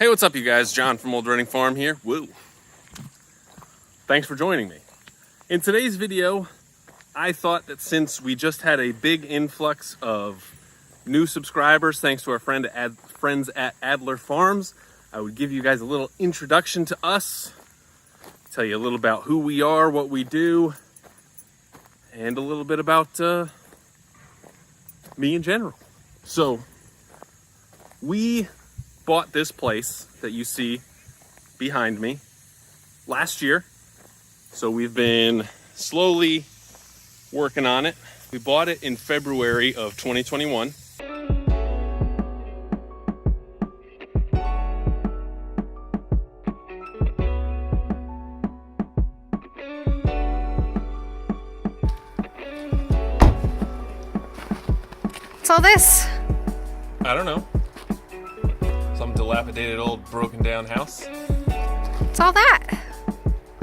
Hey, what's up, you guys? John from Old Running Farm here. Woo! Thanks for joining me. In today's video, I thought that since we just had a big influx of new subscribers, thanks to our friends at Adler Farms, I would give you guys a little introduction to us, tell you a little about who we are, what we do, and a little bit about me in general. So, we bought this place that you see behind me last year. So we've been slowly working on it. We bought it in February of 2021. What's all this? I don't know. Some dilapidated old broken down house. What's all that?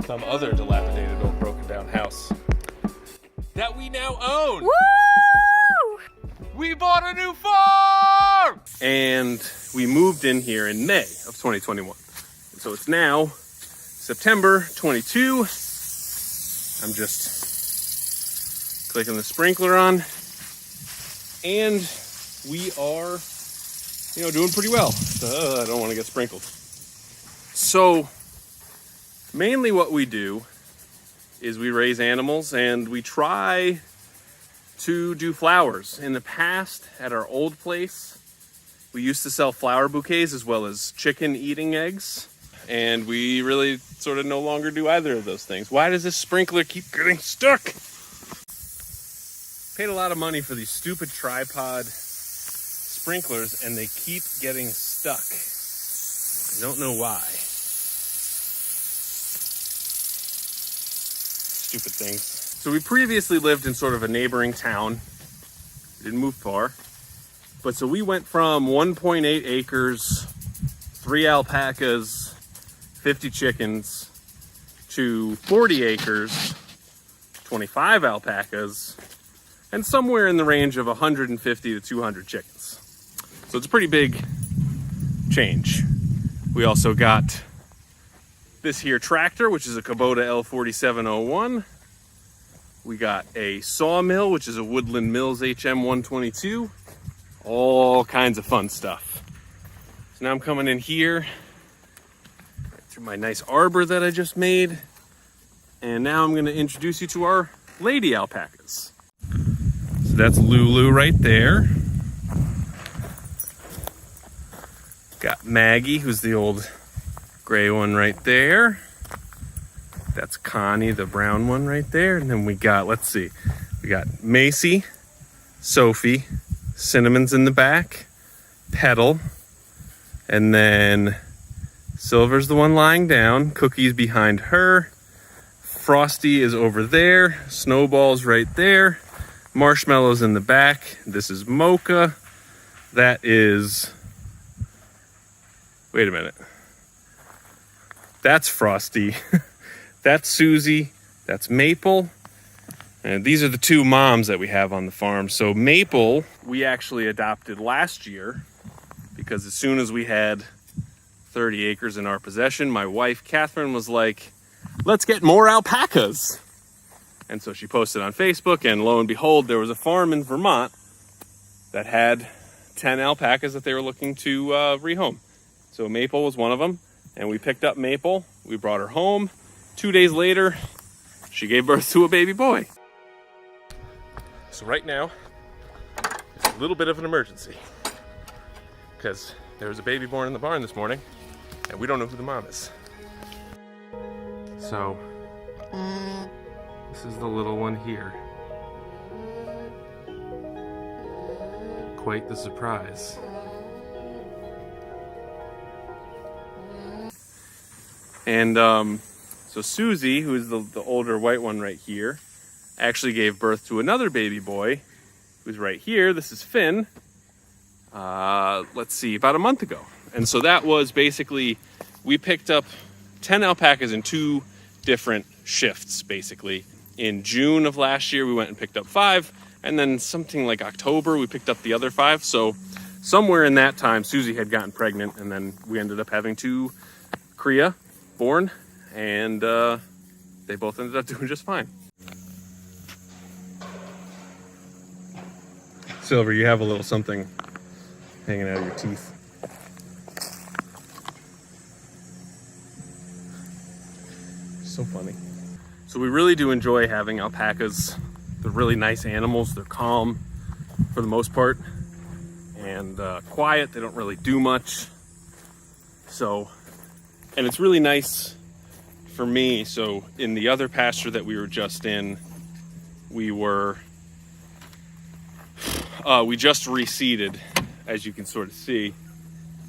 Some other dilapidated old broken down house that we now own. Woo! We bought a new farm! And we moved in here in May of 2021. So it's now September 22. I'm just clicking the sprinkler on. And we are, doing pretty well. I don't want to get sprinkled. So, mainly what we do is we raise animals and we try to do flowers. In the past, at our old place, we used to sell flower bouquets as well as chicken eating eggs. And we really sort of no longer do either of those things. Why does this sprinkler keep getting stuck? Paid a lot of money for these stupid tripod sprinklers and they keep getting stuck. I don't know why. Stupid things. So we previously lived in sort of a neighboring town. We didn't move far. But so we went from 1.8 acres, 3 alpacas, 50 chickens, to 40 acres, 25 alpacas, and somewhere in the range of 150 to 200 chickens. So it's a pretty big change. We also got this here tractor, which is a Kubota L4701. We got a sawmill, which is a Woodland Mills HM122. All kinds of fun stuff. So now I'm coming in here through my nice arbor that I just made. And now I'm gonna introduce you to our lady alpacas. So that's Lulu right there. Got Maggie, who's the old gray one right there. That's Connie, the brown one right there. And then we got, we got Macy, Sophie, Cinnamon's in the back, Petal, and then Silver's the one lying down, Cookie's behind her, Frosty is over there, Snowball's right there, Marshmallow's in the back, this is Mocha, that is, wait a minute, that's Frosty, that's Susie, that's Maple, and these are the two moms that we have on the farm. So Maple, we actually adopted last year because as soon as we had 30 acres in our possession, my wife, Catherine, was like, let's get more alpacas. And so she posted on Facebook, and lo and behold, there was a farm in Vermont that had 10 alpacas that they were looking to rehome. So Maple was one of them, and we picked up Maple. We brought her home. 2 days later, she gave birth to a baby boy. So right now, it's a little bit of an emergency because there was a baby born in the barn this morning, and we don't know who the mom is. So, this is the little one here. Quite the surprise. And so Susie, who's the older white one right here, actually gave birth to another baby boy who's right here. This is Finn. About a month ago. And so that was basically, we picked up 10 alpacas in 2 different shifts, basically. In June of last year, we went and picked up 5, and then something like October, we picked up the other 5. So somewhere in that time, Susie had gotten pregnant, and then we ended up having two cria born, and they both ended up doing just fine. Silver, you have a little something hanging out of your teeth. So funny. So we really do enjoy having alpacas. They're really nice animals. They're calm for the most part, and quiet. They don't really do much. So, and it's really nice for me. So in the other pasture that we were just in, we just reseeded, as you can sort of see.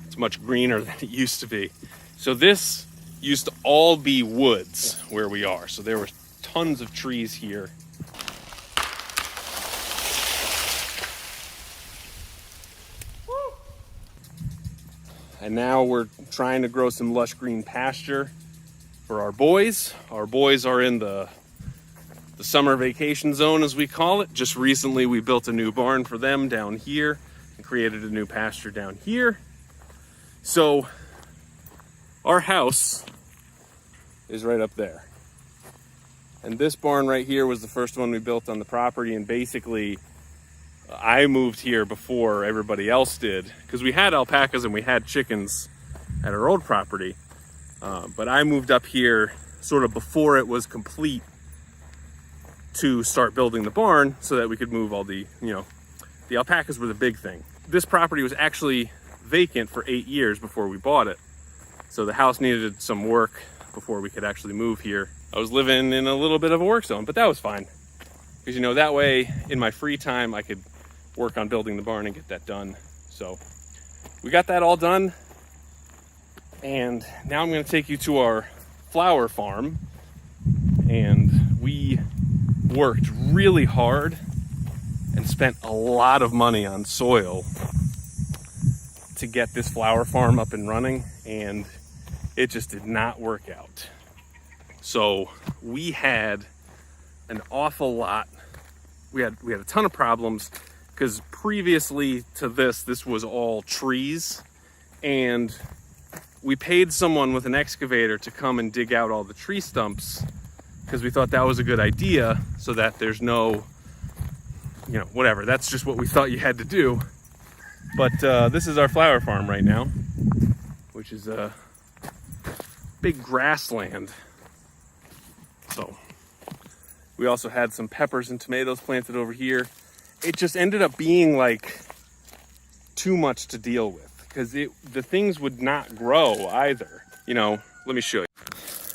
It's much greener than it used to be. So this used to all be woods where we are. So there were tons of trees here. And now we're trying to grow some lush green pasture for our boys. Our boys are in the summer vacation zone, as we call it. Just recently we built a new barn for them down here and created a new pasture down here. So our house is right up there. And this barn right here was the first one we built on the property, and basically I moved here before everybody else did, because we had alpacas and we had chickens at our old property. But I moved up here sort of before it was complete to start building the barn, so that we could move all the, the alpacas were the big thing. This property was actually vacant for 8 years before we bought it. So the house needed some work before we could actually move here. I was living in a little bit of a work zone, but that was fine. Because, that way in my free time, I could work on building the barn and get that done. So we got that all done. And now I'm going to take you to our flower farm. And we worked really hard and spent a lot of money on soil to get this flower farm up and running, and it just did not work out. So we had an awful lot. We had a ton of problems, because previously to this was all trees, and we paid someone with an excavator to come and dig out all the tree stumps, because we thought that was a good idea, so that there's no, whatever. That's just what we thought you had to do. But this is our flower farm right now, which is a big grassland. So we also had some peppers and tomatoes planted over here. It just ended up being like too much to deal with, because the things would not grow either. Let me show you.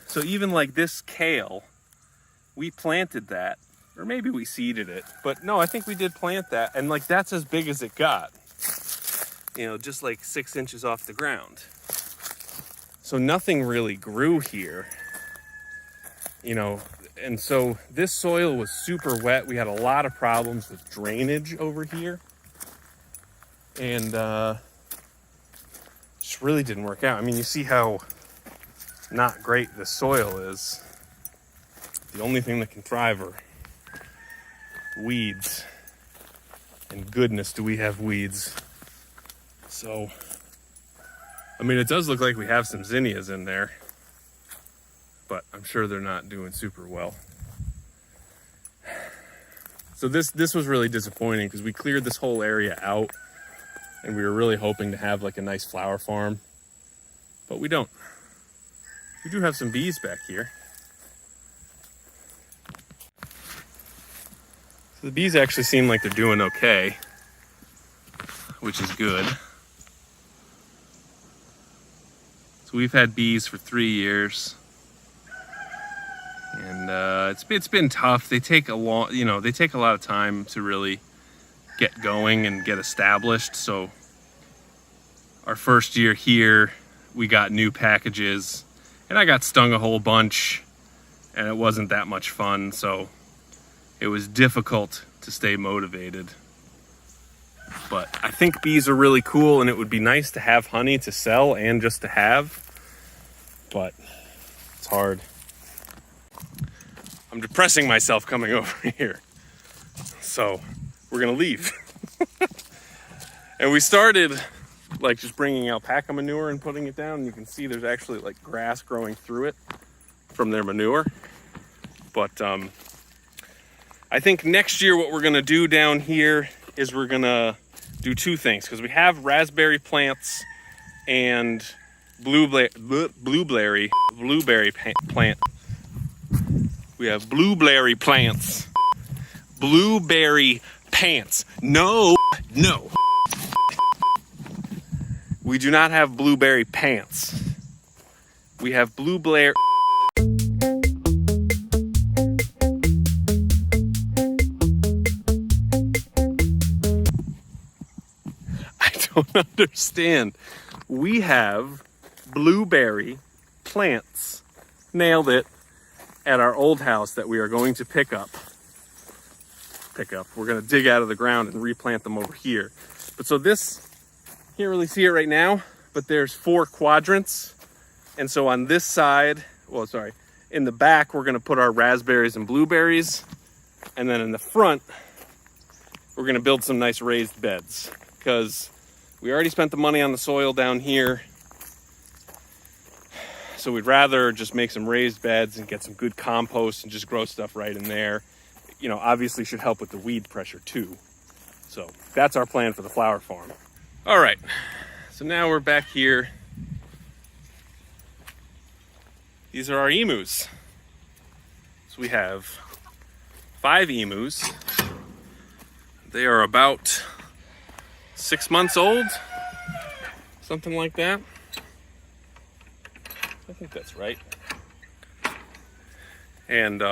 So even like this kale, we planted that, or maybe we seeded it, but no, I think we did plant that, and like that's as big as it got. Just like 6 inches off the ground. So nothing really grew here. And so this soil was super wet. We had a lot of problems with drainage over here. And just really didn't work out. I mean, you see how not great this soil is. The only thing that can thrive are weeds. And goodness, do we have weeds. So, I mean, it does look like we have some zinnias in there, but I'm sure they're not doing super well. So this was really disappointing, because we cleared this whole area out, and we were really hoping to have like a nice flower farm, but we don't. We do have some bees back here. So the bees actually seem like they're doing okay, which is good. So we've had bees for 3 years, and it's been tough. They take a lot of time to really get going and get established. So our first year here, we got new packages, and I got stung a whole bunch, and it wasn't that much fun. So it was difficult to stay motivated. But I think bees are really cool, and it would be nice to have honey to sell and just to have, but it's hard. I'm depressing myself coming over here, so we're gonna leave. And we started like just bringing alpaca manure and putting it down. And you can see there's actually like grass growing through it from their manure. But I think next year what we're gonna do down here is we're gonna do two things, because we have raspberry plants and blueberry plant. We have blueberry plants. Blueberry pants. No. We do not have blueberry pants. We have blueberry. I don't understand. We have blueberry plants. Nailed it. At our old house that we are going to pick up. We're going to dig out of the ground and replant them over here. But so this, can't really see it right now, but there's 4 quadrants. And so on this side, in the back, we're going to put our raspberries and blueberries. And then in the front, we're going to build some nice raised beds, because we already spent the money on the soil down here. So we'd rather just make some raised beds and get some good compost and just grow stuff right in there. You know, obviously should help with the weed pressure too. So that's our plan for the flower farm. All right, so now we're back here. These are our emus. So we have 5 emus. They are about 6 months old, something like that. I think that's right. And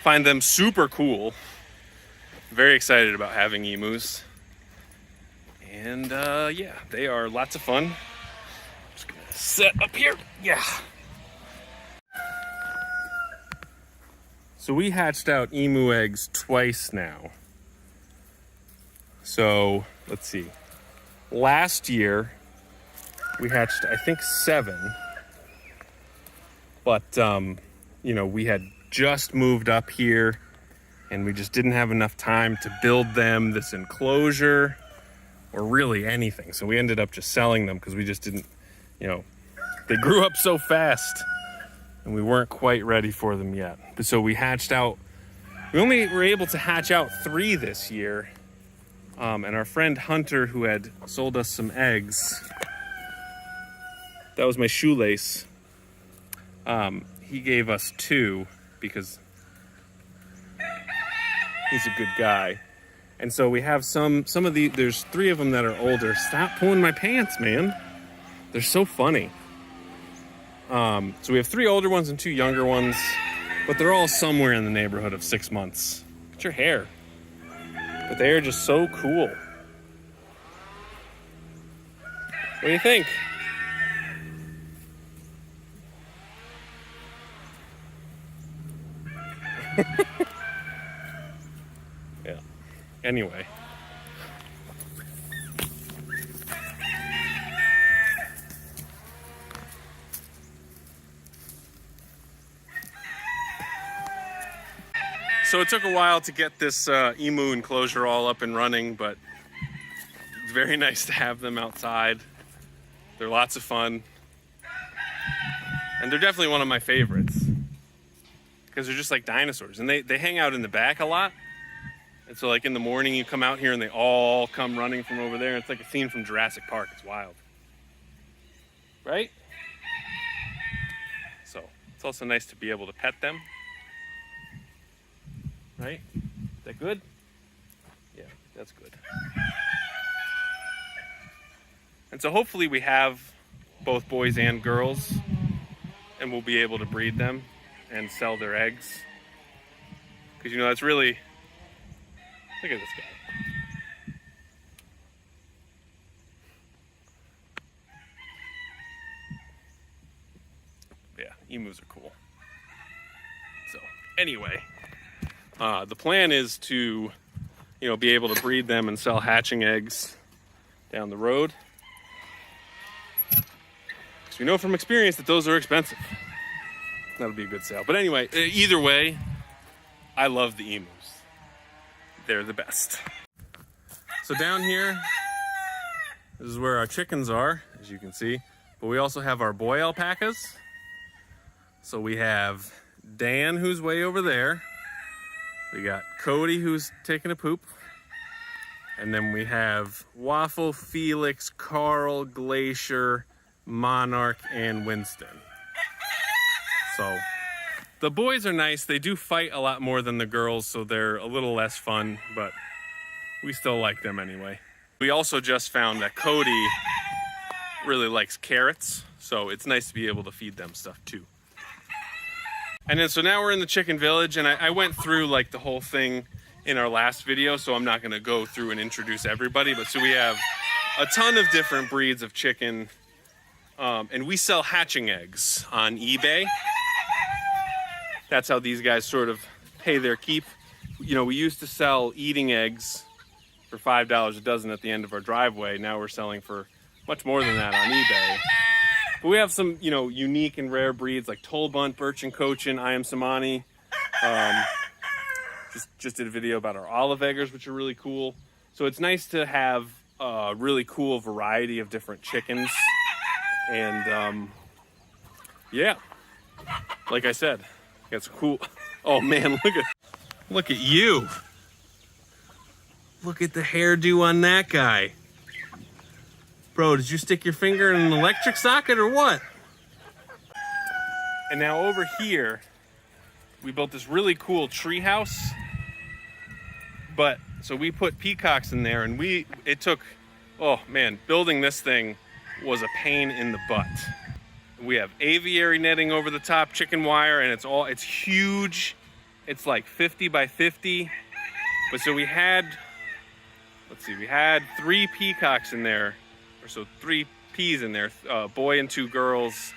find them super cool. Very excited about having emus. And yeah, they are lots of fun. Just gonna set up here. Yeah. So we hatched out emu eggs twice now. So let's see. Last year, we hatched, I think, 7. But, you know, we had just moved up here and we just didn't have enough time to build them this enclosure or really anything. So we ended up just selling them because we just didn't, you know, they grew up so fast and we weren't quite ready for them yet. So we hatched out, we only were able to hatch out 3 this year. And our friend Hunter, who had sold us some eggs, that was my shoelace. He gave us 2 because he's a good guy. And so we have some of the, there's 3 of them that are older. Stop pulling my pants, man. They're so funny. So we have 3 older ones and 2 younger ones, but they're all somewhere in the neighborhood of 6 months. Look at your hair. But they are just so cool. What do you think? Yeah. Anyway. So it took a while to get this emu enclosure all up and running, but it's very nice to have them outside. They're lots of fun. And they're definitely one of my favorites, because they're just like dinosaurs. And they hang out in the back a lot. And so like in the morning you come out here and they all come running from over there. It's like a scene from Jurassic Park. It's wild. Right? So it's also nice to be able to pet them. Right? Is that good? Yeah, that's good. And so hopefully we have both boys and girls, and we'll be able to breed them and sell their eggs. Because, you know, that's really, look at this guy. Yeah, emus are cool. So, anyway. The plan is to, you know, be able to breed them and sell hatching eggs down the road. Because we know from experience that those are expensive. That'll be a good sale. But anyway, either way, I love the emus. They're the best. So down here, this is where our chickens are, as you can see. But we also have our boy alpacas. So we have Dan, who's way over there. We got Cody, who's taking a poop. And then we have Waffle, Felix, Carl, Glacier, Monarch, and Winston. So the boys are nice. They do fight a lot more than the girls, so they're a little less fun, but we still like them anyway. We also just found that Cody really likes carrots, so it's nice to be able to feed them stuff too. And then so now we're in the chicken village, and I went through like the whole thing in our last video, so I'm not gonna go through and introduce everybody, but so we have a ton of different breeds of chicken, and we sell hatching eggs on eBay. That's how these guys sort of pay their keep. You know, we used to sell eating eggs for $5 a dozen at the end of our driveway. Now we're selling for much more than that on eBay. But we have some, you know, unique and rare breeds like Tolbunt, Birch and Cochin, I Am Samani. Just did a video about our olive eggers, which are really cool. So it's nice to have a really cool variety of different chickens. And yeah, like I said, it's cool. Oh man, look at you. Look at the hairdo on that guy. Bro, did you stick your finger in an electric socket or what? And now over here, we built this really cool tree house. But so we put peacocks in there, and it took, oh man, building this thing was a pain in the butt. We have aviary netting over the top, chicken wire, and it's huge. It's like 50 by 50. But so we had 3 peacocks in there, or so 3 peas in there, boy and 2 girls.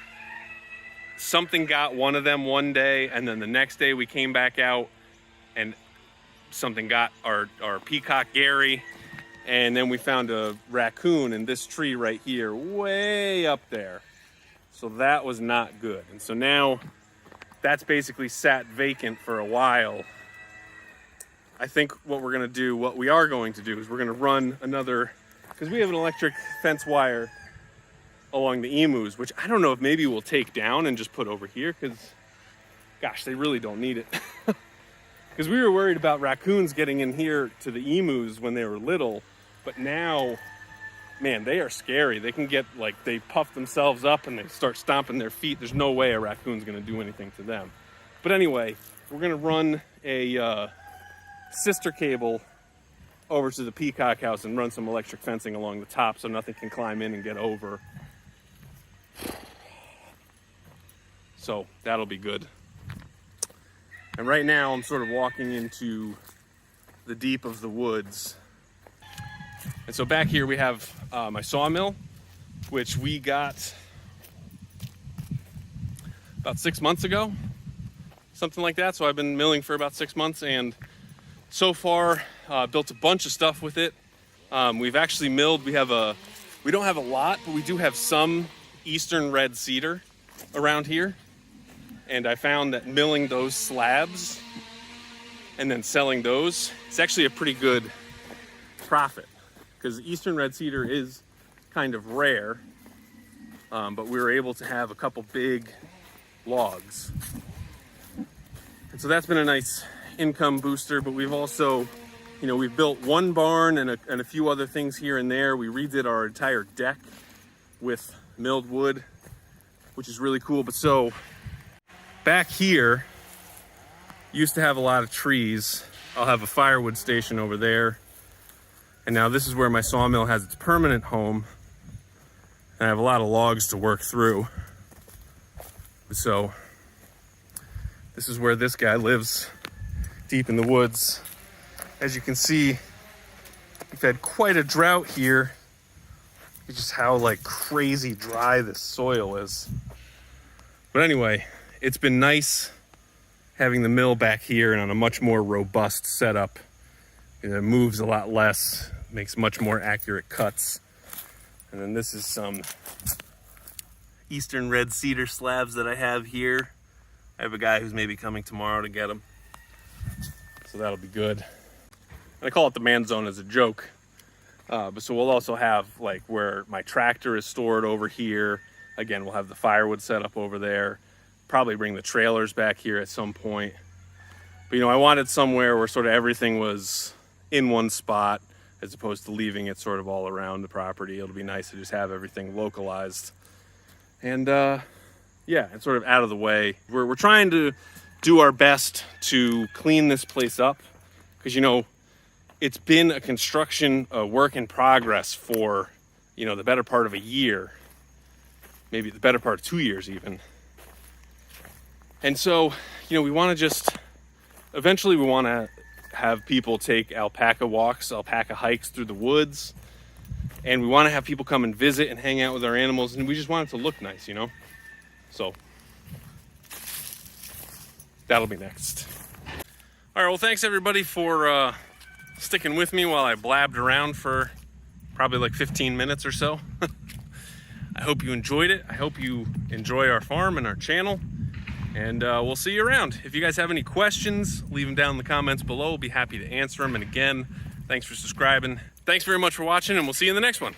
Something got one of them one day, and then the next day we came back out and something got our peacock Gary, and then we found a raccoon in this tree right here, way up there. So that was not good. And so now that's basically sat vacant for a while. I think what we are going to do is we're gonna run another, because we have an electric fence wire along the emus, which I don't know if maybe we'll take down and just put over here, because gosh, they really don't need it. Because we were worried about raccoons getting in here to the emus when they were little, but now, man, they are scary. They can get, like, they puff themselves up and they start stomping their feet. There's no way a raccoon's gonna do anything to them. But anyway, we're gonna run a sister cable over to the peacock house and run some electric fencing along the top so nothing can climb in and get over. So that'll be good. And right now I'm sort of walking into the deep of the woods. And so back here we have my sawmill, which we got about 6 months ago, something like that. So I've been milling for about 6 months, and so far built a bunch of stuff with it. We've actually milled, we don't have a lot, but we do have some eastern red cedar around here. And I found that milling those slabs and then selling those, it's actually a pretty good profit, because eastern red cedar is kind of rare, but we were able to have a couple big logs. And so that's been a nice income booster. But we've also, you know, we've built one barn and a few other things here and there. We redid our entire deck with milled wood, which is really cool. But so back here used to have a lot of trees. I'll have a firewood station over there. And now this is where my sawmill has its permanent home. And I have a lot of logs to work through. So this is where this guy lives, deep in the woods. As you can see, we've had quite a drought here. It's just how like crazy dry this soil is. But anyway, it's been nice having the mill back here and on a much more robust setup. It moves a lot less, makes much more accurate cuts. And then this is some eastern red cedar slabs that I have here. I have a guy who's maybe coming tomorrow to get them. So that'll be good. And I call it the man zone as a joke. But so we'll also have like where my tractor is stored over here. Again, we'll have the firewood set up over there. Probably bring the trailers back here at some point. But I wanted somewhere where sort of everything was in one spot as opposed to leaving it sort of all around the property. It'll be nice to just have everything localized. And yeah, it's sort of out of the way. We're trying to do our best to clean this place up because, it's been a construction, a work in progress for, the better part of a year, maybe the better part of 2 years even. And so, we want to eventually we want to have people take alpaca walks, alpaca hikes through the woods. And we want to have people come and visit and hang out with our animals. And we just want it to look nice, So that'll be next. All right, well, thanks everybody for sticking with me while I blabbed around for probably like 15 minutes or so. I hope you enjoyed it. I hope you enjoy our farm and our channel. And we'll see you around. If you guys have any questions, leave them down in the comments below. We'll be happy to answer them. And again, thanks for subscribing. Thanks very much for watching, and we'll see you in the next one.